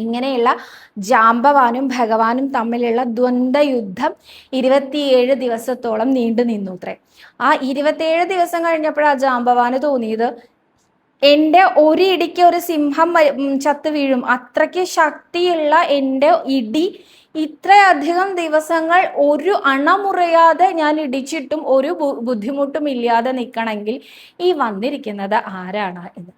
ഇങ്ങനെയുള്ള ജാംബവാനും ഭഗവാനും തമ്മിലുള്ള ദ്വന്ദ്വ യുദ്ധം 27 ദിവസത്തോളം നീണ്ടു നിന്നുത്രേ. ആ 27 ദിവസം കഴിഞ്ഞപ്പോഴാ ജാംബവാന് തോന്നിയത്, എൻ്റെ ഒരു ഇടിക്ക് ഒരു സിംഹം ചത്തു വീഴും, അത്രയ്ക്ക് ശക്തിയുള്ള എൻ്റെ ഇടി ഇത്രയധികം ദിവസങ്ങൾ ഒരു അണമുറിയാതെ ഞാൻ ഇടിച്ചിട്ടും ഒരു ബുദ്ധിമുട്ടും ഇല്ലാതെ നിൽക്കണമെങ്കിൽ ഈ വന്നിരിക്കുന്നത് ആരാണ് എന്ന്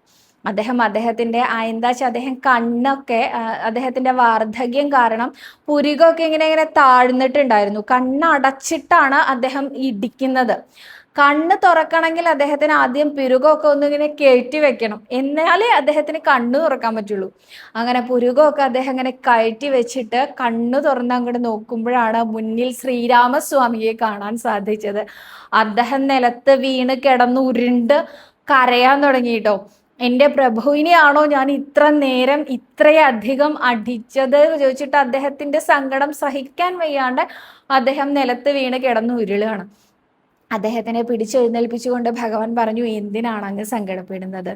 അദ്ദേഹത്തിന്റെ എന്താ വെച്ചാൽ അദ്ദേഹം കണ്ണൊക്കെ അദ്ദേഹത്തിന്റെ വാർദ്ധക്യം കാരണം പുരികമൊക്കെ ഇങ്ങനെ ഇങ്ങനെ താഴ്ന്നിട്ടുണ്ടായിരുന്നു. കണ്ണടച്ചിട്ടാണ് അദ്ദേഹം ഇടിക്കുന്നത്. കണ്ണ് തുറക്കണമെങ്കിൽ അദ്ദേഹത്തിന് ആദ്യം പുരുകമൊക്കെ ഒന്നിങ്ങനെ കയറ്റി വെക്കണം, എന്നാലേ അദ്ദേഹത്തിന് കണ്ണ് തുറക്കാൻ പറ്റുള്ളൂ. അങ്ങനെ പുരുകമൊക്കെ അദ്ദേഹം ഇങ്ങനെ കയറ്റി വെച്ചിട്ട് കണ്ണ് തുറന്ന് അങ്ങോട്ട് നോക്കുമ്പോഴാണ് മുന്നിൽ ശ്രീരാമസ്വാമിയെ കാണാൻ സാധിച്ചത്. അദ്ദേഹം നിലത്ത് വീണ് കിടന്ന് ഉരുണ്ട് കരയാൻ തുടങ്ങിയിട്ടോ. എൻ്റെ പ്രഭുവിനെയാണോ ഞാൻ ഇത്ര നേരം ഇത്രയധികം അടിച്ചത് ചോദിച്ചിട്ട് അദ്ദേഹത്തിന്റെ സങ്കടം സഹിക്കാൻ വയ്യാണ്ട് അദ്ദേഹം നിലത്ത് വീണ് കിടന്ന് ഉരുളുകയാണ്. അദ്ദേഹത്തിനെ പിടിച്ചെഴുന്നേൽപ്പിച്ചുകൊണ്ട് ഭഗവാൻ പറഞ്ഞു, എന്തിനാണ് അങ്ങ് സങ്കടപ്പെടുന്നത്?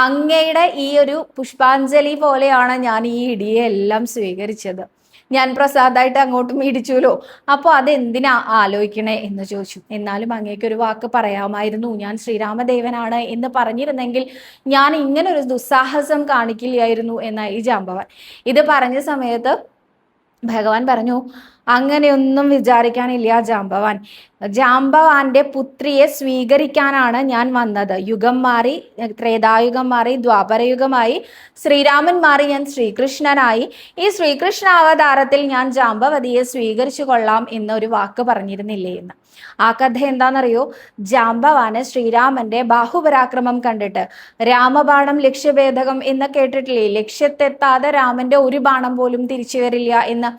അങ്ങയുടെ ഈ ഒരു പുഷ്പാഞ്ജലി പോലെയാണ് ഞാൻ ഈ ഇടിയെ എല്ലാം സ്വീകരിച്ചത്. ഞാൻ പ്രസാദമായിട്ട് അങ്ങോട്ടും ഇടിച്ചുല്ലോ, അപ്പോൾ അതെന്തിനാ ആലോചിക്കണേ എന്ന് ചോദിച്ചു. എന്നാലും അങ്ങേക്ക് ഒരു വാക്ക് പറയാമായിരുന്നു, ഞാൻ ശ്രീരാമദേവനാണ് എന്ന് പറഞ്ഞിരുന്നെങ്കിൽ ഞാൻ ഇങ്ങനെ ഒരു ദുസ്സാഹസം കാണിക്കില്ലായിരുന്നു എന്നായി ജാംബവാൻ. ഇത് പറഞ്ഞ സമയത്ത് ഭഗവാൻ പറഞ്ഞു, അങ്ങനെയൊന്നും വിചാരിക്കാനില്ല ജാംബവാൻ. ജാംബവാന്റെ പുത്രിയെ സ്വീകരിക്കാനാണ് ഞാൻ വന്നത്. യുഗം മാറി, ത്രേതായുഗം മാറി, ദ്വാപരയുഗമായി, ശ്രീരാമൻ മാറി, ഞാൻ ശ്രീകൃഷ്ണനായി. ഈ ശ്രീകൃഷ്ണ അവതാരത്തിൽ ഞാൻ ജാംബവതിയെ സ്വീകരിച്ചു കൊള്ളാം എന്നൊരു വാക്ക് പറഞ്ഞിരുന്നില്ലേ എന്ന്. ആ കഥ എന്താണെന്നറിയോ? ജാംബവാന് ശ്രീരാമന്റെ ബാഹുപരാക്രമം കണ്ടിട്ട് രാമബാണം ലക്ഷ്യഭേദകം എന്ന് കേട്ടിട്ടില്ലേ? ലക്ഷ്യത്തെത്താതെ രാമന്റെ ഒരു ബാണം പോലും തിരിച്ചു വരില്ല എന്ന്.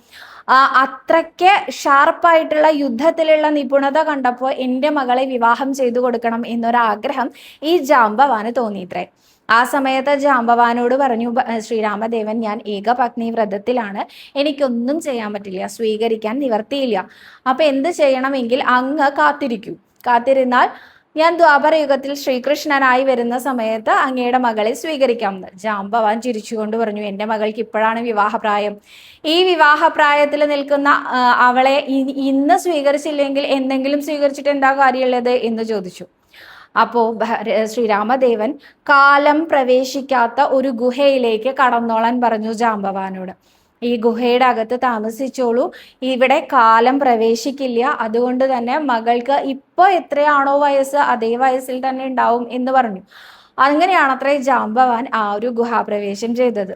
അത്രയ്ക്ക് ഷാർപ്പായിട്ടുള്ള യുദ്ധത്തിലുള്ള നിപുണത കണ്ടപ്പോൾ എൻ്റെ മകളെ വിവാഹം ചെയ്തു കൊടുക്കണം എന്നൊരാഗ്രഹം ഈ ജാംബവാന് തോന്നിയിത്രേ. ആ സമയത്ത് ജാംബവാനോട് പറഞ്ഞു ശ്രീരാമദേവൻ, ഞാൻ ഏകപത്നി വ്രതത്തിലാണ്, എനിക്കൊന്നും ചെയ്യാൻ പറ്റില്ല, സ്വീകരിക്കാൻ നിവർത്തിയില്ല. അപ്പൊ എന്ത് ചെയ്യണമെങ്കിൽ അങ്ങ് കാത്തിരുന്നാൽ ഞാൻ ദ്വാപരയുഗത്തിൽ ശ്രീകൃഷ്ണനായി വരുന്ന സമയത്ത് അങ്ങയുടെ മകളെ സ്വീകരിക്കാമെന്ന്. ജാംബവാൻ ചിരിച്ചുകൊണ്ട് പറഞ്ഞു, എൻ്റെ മകൾക്ക് ഇപ്പോഴാണ് വിവാഹപ്രായം. ഈ വിവാഹപ്രായത്തിൽ നിൽക്കുന്ന അവളെ ഇന്ന് സ്വീകരിച്ചില്ലെങ്കിൽ എന്തെങ്കിലും സ്വീകരിച്ചിട്ട് എന്താ കാര്യമുള്ളത് എന്ന് ചോദിച്ചു. അപ്പോൾ ശ്രീരാമദേവൻ കാലം പ്രവേശിക്കാത്ത ഒരു ഗുഹയിലേക്ക് കടന്നോളാൻ പറഞ്ഞു ജാംബവാനോട്. ഈ ഗുഹയുടെ അകത്ത് താമസിച്ചോളൂ, ഇവിടെ കാലം പ്രവേശിക്കില്ല, അതുകൊണ്ട് തന്നെ മകൾക്ക് ഇപ്പോൾ എത്രയാണോ വയസ്സ് അതേ വയസ്സിൽ തന്നെ ഉണ്ടാവും എന്ന് പറഞ്ഞു. അങ്ങനെയാണത്രേ ജാംബവാൻ ആ ഒരു ഗുഹാപ്രവേശം ചെയ്തത്.